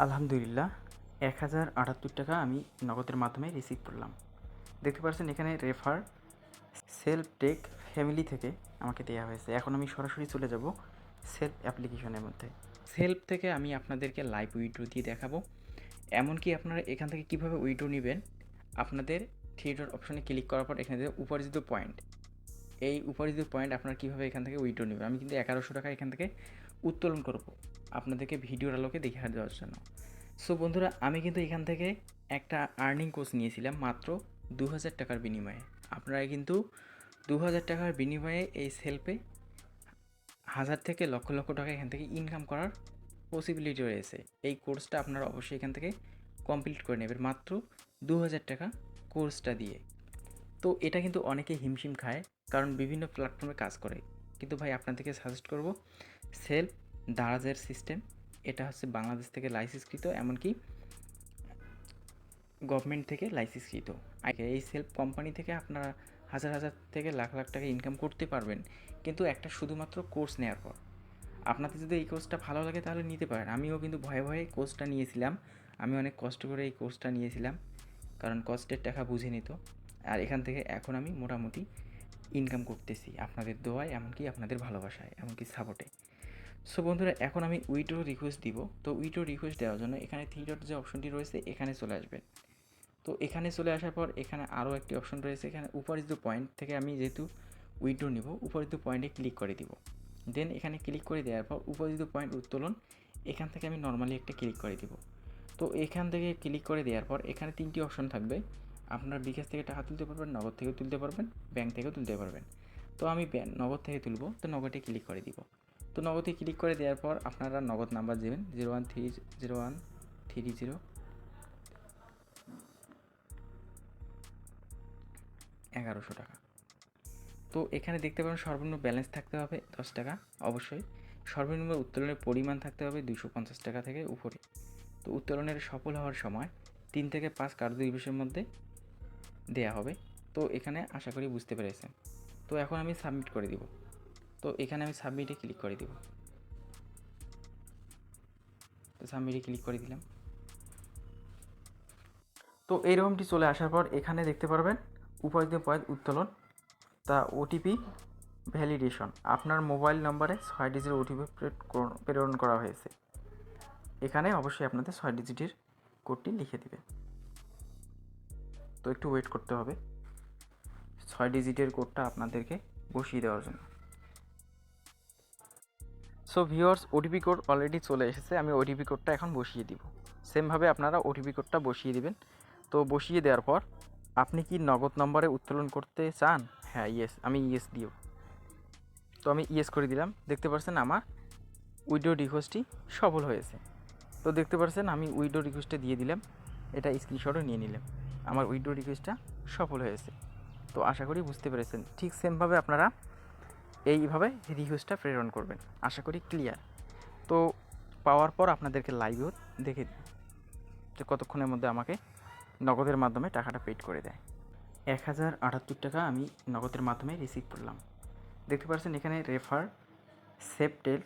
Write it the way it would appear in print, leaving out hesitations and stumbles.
আলহামদুলিল্লাহ 1078 টাকা আমি নগদের মাধ্যমে রিসিভ করলাম। দেখতে পাচ্ছেন এখানে রেফার সেলফ টেক ফ্যামিলি থেকে আমাকে দেওয়া হয়েছে। এখন আমি সরাসরি চলে যাব সেলফ অ্যাপ্লিকেশনের মধ্যে। সেলফ থেকে আমি আপনাদেরকে লাইভ উইড্রো দিয়ে দেখাবো, এমনকি আপনারা এখান থেকে কীভাবে উইড্রো নেবেন। আপনাদের থ্রি ডট অপশনে ক্লিক করার পর এখানে যে উপার্জিত পয়েন্ট, এই উপার্জিত পয়েন্ট আপনারা কীভাবে এখান থেকে উইড্রো নেবেন। আমি কিন্তু 1100 টাকা এখান থেকে উত্তোলন করব আপনাদেরকে ভিডিওর আলোকে দেখিয়ে দেওয়ার জন্য। সো বন্ধুরা, আমি কিন্তু এখান থেকে একটা আর্নিং কোর্স নিয়েছিলাম মাত্র 2000 টাকার বিনিময়ে। আপনারা কিন্তু 2000 টাকার বিনিময়ে এই সেলফে হাজার থেকে লক্ষ লক্ষ টাকা এখান থেকে ইনকাম করার পসিবিলিটি রয়েছে। এই কোর্সটা আপনারা অবশ্যই এখান থেকে কমপ্লিট করে নেবেন মাত্র 2000 টাকা কোর্সটা দিয়ে। তো এটা কিন্তু অনেকে হিমশিম খায়, কারণ বিভিন্ন প্ল্যাটফর্মে কাজ করে। কিন্তু ভাই আপনাদেরকে সাজেস্ট করব সেলফ দারাজের সিস্টেম। এটা হচ্ছে বাংলাদেশ থেকে লাইসেন্সকৃত, এমনকি গভর্নমেন্ট থেকে লাইসেন্সকৃত। এই সেলফ কোম্পানি থেকে আপনারা হাজার হাজার থেকে লাখ লাখ টাকা ইনকাম করতে পারবেন, কিন্তু একটা শুধুমাত্র কোর্স নেওয়ার পর। আপনাদের যদি এই কোর্সটা ভালো লাগে তাহলে নিতে পারেন। আমিও কিন্তু ভয়ে ভয়ে কোর্সটা নিয়েছিলাম। আমি অনেক কষ্ট করে এই কোর্সটা নিয়েছিলাম, কারণ কষ্টের টাকা বুঝে নিত। আর এখান থেকে এখন আমি মোটামুটি ইনকাম করতেছি আপনাদের দোয়ায়, এমনকি আপনাদের ভালোবাসায়, এমনকি সাপোর্টে। সো বন্ধুরা, এখন আমি উইড্রো রিকোয়েস্ট দিব। তো উইড্রো রিকোয়েস্ট দেওয়ার জন্য এখানে থ্রি ডট যে অপশনটি রয়েছে এখানে চলে আসবেন। তো এখানে চলে আসার পর এখানে আরও একটি অপশন রয়েছে, এখানে উপার্জিত পয়েন্ট থেকে আমি যেহেতু উইড্রো নিব, উপার্জিত পয়েন্টে ক্লিক করে দিব। দেন এখানে ক্লিক করে দেওয়ার পর উপার্জিত পয়েন্ট উত্তোলন, এখান থেকে আমি নর্মালি একটা ক্লিক করে দিব। তো এখান থেকে ক্লিক করে দেওয়ার পর এখানে তিনটি অপশন থাকবে। আপনার বিকাশ থেকে টাকা তুলতে পারবেন, নগদ থেকেও তুলতে পারবেন, ব্যাঙ্ক থেকেও তুলতে পারবেন। তো আমি নগদ থেকে তুলব, তো নগদে ক্লিক করে দিব। তো নগদে ক্লিক করে দেওয়ার পর আপনারা নগদ নাম্বার দেবেন 0130 1100 টাকা। তো এখানে দেখতে পাবেন সর্বনিম্ন ব্যালেন্স থাকতে হবে 10 টাকা অবশ্যই। সর্বনিম্ন উত্তোলনের পরিমাণ থাকতে হবে 250 টাকা থেকে উপরে। তো উত্তোলনের সফল হওয়ার সময় 3 থেকে 5 কার্যদিবসের মধ্যে দেয়া হবে। তো এখানে আশা করি বুঝতে পেরেছেন। তো এখন আমি সাবমিট করে দিব। তো এখানে আমি সাবমিটে ক্লিক করে দিব। তো সাবমিটে ক্লিক করে দিলাম। তো এইরকমটি চলে আসার পর এখানে দেখতে পারবেন উপার্জিত পয়েন্ট উত্তোলন, তা ওটিপি ভ্যালিডেশন। আপনার মোবাইল নম্বরে 6 ডিজিটের ওটিপি প্রেরণ করা হয়েছে। এখানে অবশ্যই আপনাদের 6 ডিজিটের কোডটি লিখে দিবেন। তো একটু ওয়েট করতে হবে 6 ডিজিটের কোডটা আপনাদেরকে বসিয়ে দেওয়ার জন্য। So viewers, OTP code already চলে এসেছে। আমি ওটিপি কোডটা এখন বসিয়ে দিব। সেমভাবে আপনারা ওটিপি কোডটা বসিয়ে দিবেন। তো বসিয়ে দেওয়ার পর আপনি কি নগদ নম্বরে উত্তোলন করতে চান? হ্যাঁ, ইয়েস, আমি ইয়েস দিও। তো আমি ইয়েস করে দিলাম। দেখতে পাচ্ছেন আমার উইড্রো রিকোয়েস্টটি সফল হয়েছে। তো দেখতে পাচ্ছেন আমি উইড্রো রিকোয়েস্টটা দিয়ে দিলাম, এটা স্ক্রিনশটও নিয়ে নিলাম। আমার উইড্রো রিকোয়েস্টটা সফল হয়েছে। তো আশা করি বুঝতে পেরেছেন। ঠিক সেমভাবে আপনারা এইভাবে রিকোয়েস্টটা প্রেরণ করবেন। আশা করি ক্লিয়ার। তো পাওয়ার পর আপনাদেরকে লাইভও দেখে দিই যে কতক্ষণের মধ্যে আমাকে নগদের মাধ্যমে টাকাটা পেড করে দেয়। 1078 টাকা আমি নগদের মাধ্যমে রিসিভ করলাম। দেখতে পাচ্ছেন এখানে রেফার সেভ টেক